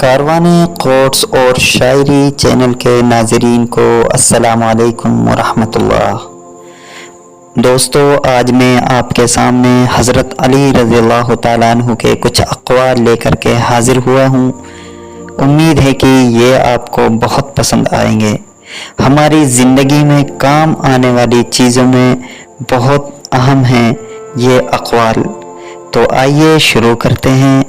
کاروان قوٹس اور شاعری چینل کے ناظرین کو السلام علیکم ورحمۃ اللہ۔ دوستو، آج میں آپ کے سامنے حضرت علی رضی اللہ تعالیٰ عنہ کے کچھ اقوال لے کر کے حاضر ہوا ہوں۔ امید ہے کہ یہ آپ کو بہت پسند آئیں گے۔ ہماری زندگی میں کام آنے والی چیزوں میں بہت اہم ہیں یہ اقوال۔ تو آئیے شروع کرتے ہیں۔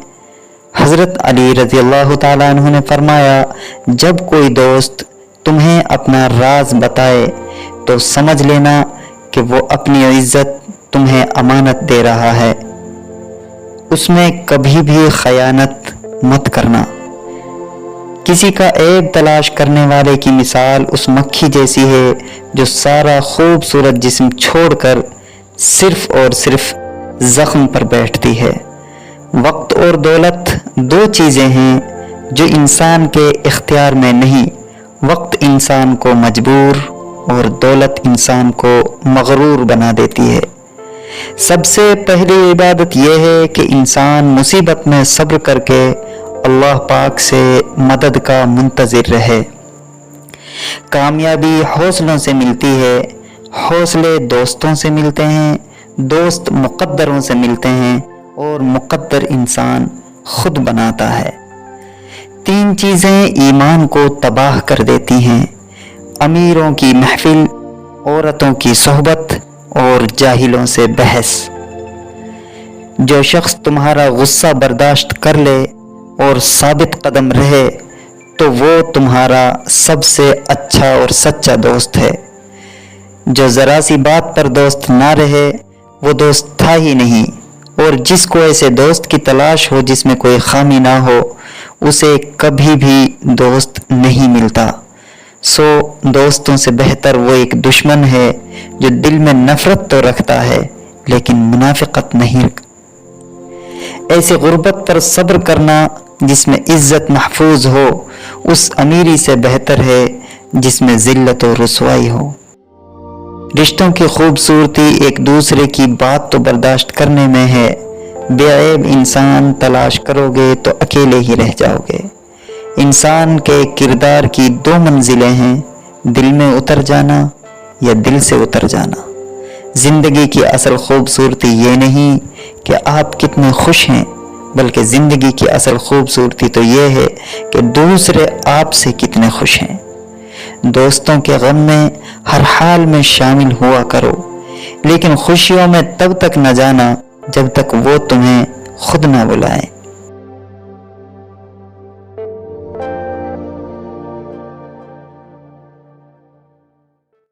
حضرت علی رضی اللہ تعالیٰ عنہ نے فرمایا، جب کوئی دوست تمہیں اپنا راز بتائے تو سمجھ لینا کہ وہ اپنی عزت تمہیں امانت دے رہا ہے۔ اس میں کبھی بھی خیانت مت کرنا۔ کسی کا عیب تلاش کرنے والے کی مثال اس مکھی جیسی ہے جو سارا خوبصورت جسم چھوڑ کر صرف اور صرف زخم پر بیٹھتی ہے۔ وقت اور دولت دو چیزیں ہیں جو انسان کے اختیار میں نہیں۔ وقت انسان کو مجبور اور دولت انسان کو مغرور بنا دیتی ہے۔ سب سے پہلی عبادت یہ ہے کہ انسان مصیبت میں صبر کر کے اللہ پاک سے مدد کا منتظر رہے۔ کامیابی حوصلوں سے ملتی ہے، حوصلے دوستوں سے ملتے ہیں، دوست مقدروں سے ملتے ہیں اور مقدر انسان خود بناتا ہے۔ تین چیزیں ایمان کو تباہ کر دیتی ہیں: امیروں کی محفل، عورتوں کی صحبت اور جاہلوں سے بحث۔ جو شخص تمہارا غصہ برداشت کر لے اور ثابت قدم رہے تو وہ تمہارا سب سے اچھا اور سچا دوست ہے۔ جو ذرا سی بات پر دوست نہ رہے وہ دوست تھا ہی نہیں، اور جس کو ایسے دوست کی تلاش ہو جس میں کوئی خامی نہ ہو اسے کبھی بھی دوست نہیں ملتا۔ سو دوستوں سے بہتر وہ ایک دشمن ہے جو دل میں نفرت تو رکھتا ہے لیکن منافقت نہیں۔ ایسے غربت پر صبر کرنا جس میں عزت محفوظ ہو اس امیری سے بہتر ہے جس میں ذلت و رسوائی ہو۔ رشتوں کی خوبصورتی ایک دوسرے کی بات تو برداشت کرنے میں ہے۔ بے عیب انسان تلاش کرو گے تو اکیلے ہی رہ جاؤ گے۔ انسان کے کردار کی دو منزلیں ہیں: دل میں اتر جانا یا دل سے اتر جانا۔ زندگی کی اصل خوبصورتی یہ نہیں کہ آپ کتنے خوش ہیں، بلکہ زندگی کی اصل خوبصورتی تو یہ ہے کہ دوسرے آپ سے کتنے خوش ہیں۔ دوستوں کے غم میں ہر حال میں شامل ہوا کرو، لیکن خوشیوں میں تب تک نہ جانا جب تک وہ تمہیں خود نہ بلائیں۔